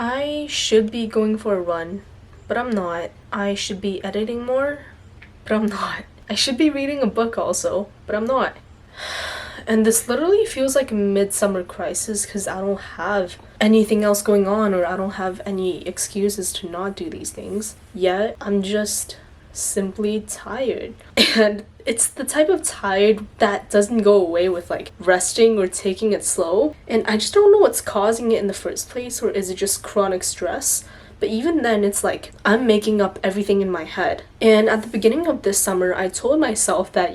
I should be going for a run, but I'm not. I should be editing more, but I'm not. I should be reading a book also, but I'm not. And this literally feels like a midsummer crisis because I don't have anything else going on, or I don't have any excuses to not do these things. Yet, I'm just simply tired. And it's the type of tired that doesn't go away with like resting or taking it slow. And I just don't know what's causing it in the first place, or is it just chronic stress? But even then, it's like I'm making up everything in my head. And at the beginning of this summer, I told myself that,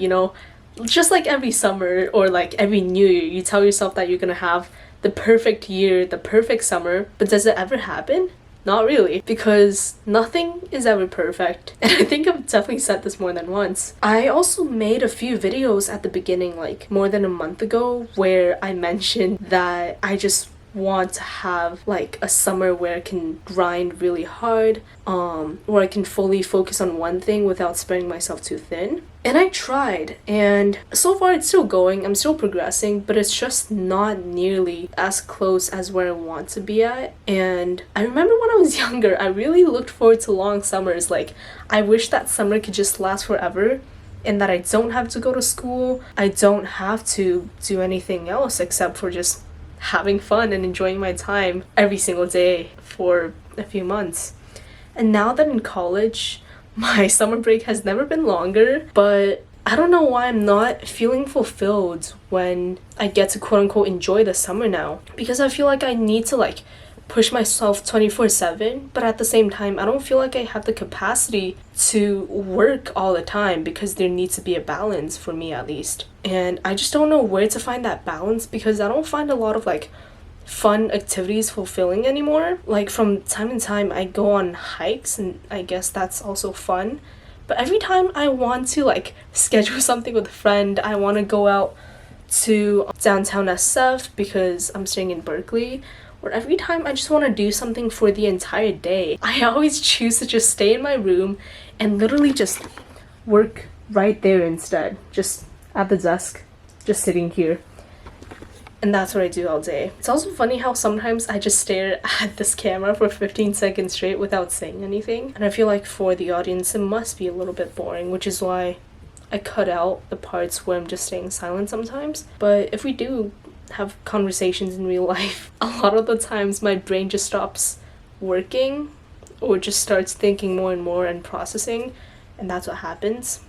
just like every summer or like every new year, you tell yourself that you're gonna have the perfect year, the perfect summer. But does it ever happen? Not really, because nothing is ever perfect. And I think I've definitely said this more than once. I also made a few videos at the beginning, like more than a month ago, where I mentioned that I just want to have like a summer where I can grind really hard, where I can fully focus on one thing without spreading myself too thin. And I tried, and so far it's still going, I'm still progressing, but it's just not nearly as close as where I want to be at. And I remember when I was younger, I really looked forward to long summers. Like, I wish that summer could just last forever, and that I don't have to go to school, I don't have to do anything else except for just having fun and enjoying my time every single day for a few months. And now that in college, my summer break has never been longer, but I don't know why I'm not feeling fulfilled when I get to quote unquote enjoy the summer now. Because I feel like I need to like push myself 24/7, but at the same time, I don't feel like I have the capacity to work all the time, because there needs to be a balance for me at least. And I just don't know where to find that balance, because I don't find a lot of like fun activities fulfilling anymore. Like from time to time I go on hikes, and I guess that's also fun. But every time I want to like schedule something with a friend, I want to go out to downtown SF because I'm staying in Berkeley, or every time I just want to do something for the entire day, I always choose to just stay in my room and literally just work right there instead, just at the desk, just sitting here. And that's what I do all day. It's also funny how sometimes I just stare at this camera for 15 seconds straight without saying anything. And I feel like for the audience, it must be a little bit boring, which is why I cut out the parts where I'm just staying silent sometimes. But if we do have conversations in real life, a lot of the times my brain just stops working, or just starts thinking more and more and processing, and that's what happens.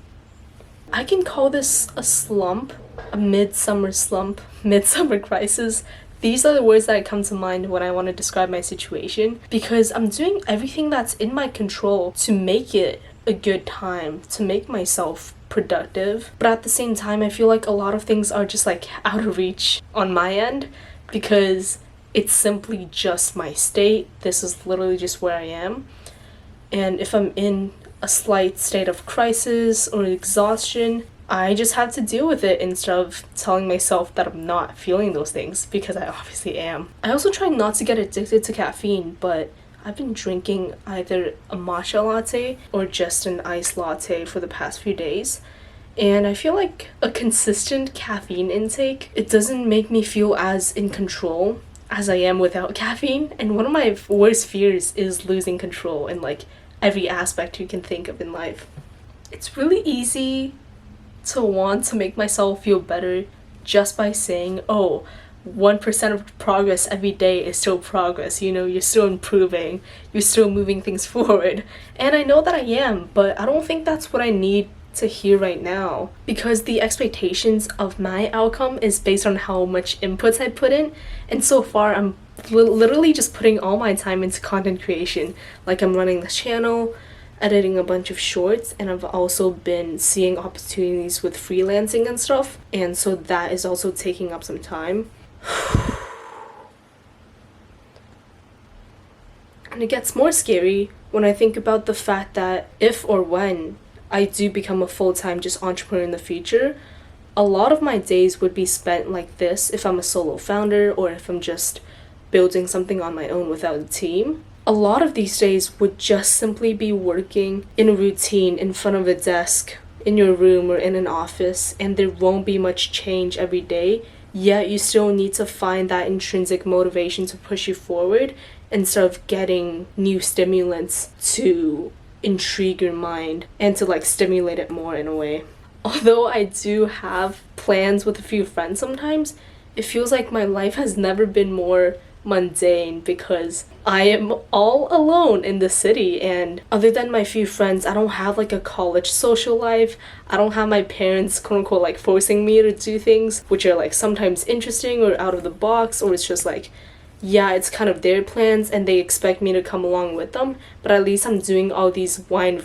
I can call this a slump, a midsummer slump, midsummer crisis. These are the words that come to mind when I want to describe my situation, because I'm doing everything that's in my control to make it a good time, to make myself productive. But at the same time, I feel like a lot of things are just like out of reach on my end, because it's simply just my state. This is literally just where I am. And if I'm in a slight state of crisis or exhaustion, I just have to deal with it instead of telling myself that I'm not feeling those things, because I obviously am. I also try not to get addicted to caffeine, but I've been drinking either a matcha latte or just an iced latte for the past few days. And I feel like a consistent caffeine intake, it doesn't make me feel as in control as I am without caffeine. And one of my worst fears is losing control in like every aspect you can think of in life. It's really easy to want to make myself feel better just by saying, oh, 1% of progress every day is still progress, you're still improving, you're still moving things forward. And I know that I am, but I don't think that's what I need to hear right now, because the expectations of my outcome is based on how much inputs I put in, and so far I'm literally just putting all my time into content creation. Like, I'm running this channel, editing a bunch of shorts, and I've also been seeing opportunities with freelancing and stuff, and so that is also taking up some time. And it gets more scary when I think about the fact that if or when I do become a full-time just entrepreneur in the future, a lot of my days would be spent like this if I'm a solo founder, or if I'm just building something on my own without a team. A lot of these days would just simply be working in a routine in front of a desk, in your room or in an office, and there won't be much change every day, yet you still need to find that intrinsic motivation to push you forward instead of getting new stimulants to intrigue your mind and to like stimulate it more in a way. Although I do have plans with a few friends sometimes, it feels like my life has never been more mundane because I am all alone in the city, and other than my few friends, I don't have like a college social life. I don't have my parents quote unquote like forcing me to do things which are like sometimes interesting or out of the box, or it's just like, yeah, it's kind of their plans and they expect me to come along with them, but at least I'm doing all these wide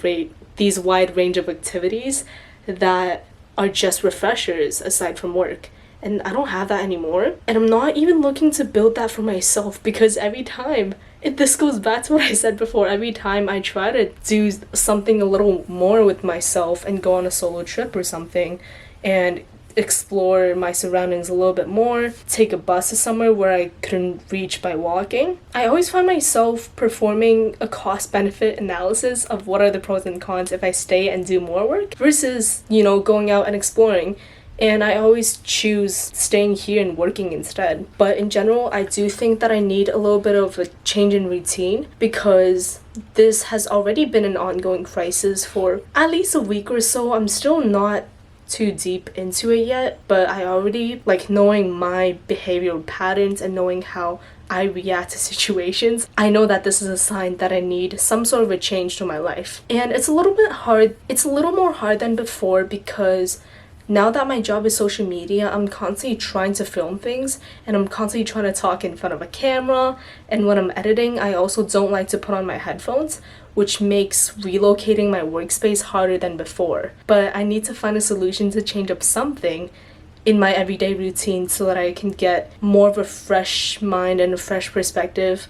range of activities that are just refreshers aside from work. And I don't have that anymore. And I'm not even looking to build that for myself, because every time, this goes back to what I said before, every time I try to do something a little more with myself and go on a solo trip or something and explore my surroundings a little bit more, take a bus to somewhere where I couldn't reach by walking, I always find myself performing a cost-benefit analysis of what are the pros and cons if I stay and do more work versus, going out and exploring. And I always choose staying here and working instead. But in general, I do think that I need a little bit of a change in routine, because this has already been an ongoing crisis for at least a week or so. I'm still not too deep into it yet, but I already, knowing my behavioral patterns and knowing how I react to situations, I know that this is a sign that I need some sort of a change to my life. And it's a little more hard than before, because now that my job is social media, I'm constantly trying to film things and I'm constantly trying to talk in front of a camera, and when I'm editing, I also don't like to put on my headphones, which makes relocating my workspace harder than before. But I need to find a solution to change up something in my everyday routine so that I can get more of a fresh mind and a fresh perspective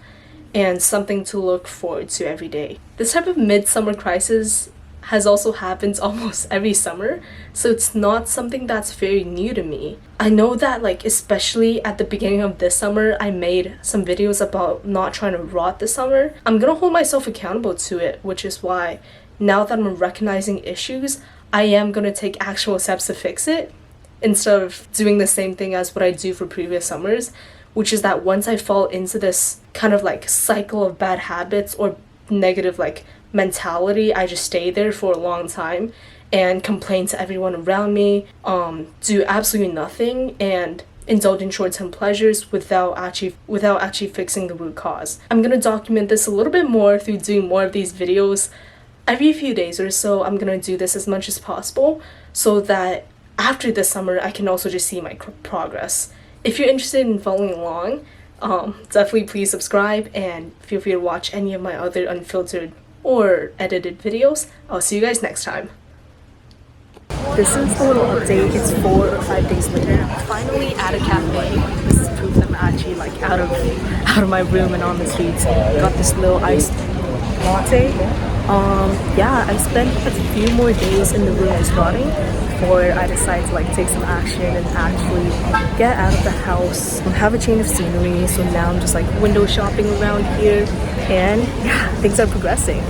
and something to look forward to every day. This type of midsummer crisis has also happened almost every summer, so it's not something that's very new to me. I know that especially at the beginning of this summer, I made some videos about not trying to rot the summer. I'm gonna hold myself accountable to it, which is why now that I'm recognizing issues, I am gonna take actual steps to fix it instead of doing the same thing as what I do for previous summers, which is that once I fall into this kind of cycle of bad habits or negative mentality, I just stay there for a long time and complain to everyone around me, do absolutely nothing, and indulge in short-term pleasures without actually fixing the root cause. I'm gonna document this a little bit more through doing more of these videos every few days or so. I'm gonna do this as much as possible so that after this summer I can also just see my progress. If you're interested in following along, definitely please subscribe and feel free to watch any of my other unfiltered or edited videos. I'll see you guys next time. This is a little update. It's 4 or 5 days later. I'm finally at a cafe. This is proof that I'm actually out of my room and on the streets. Got this little iced latte. Yeah, I spent a few more days in the room just rotting before I decided to take some action and actually get out of the house and have a change of scenery. So now I'm just window shopping around here, and yeah, things are progressing.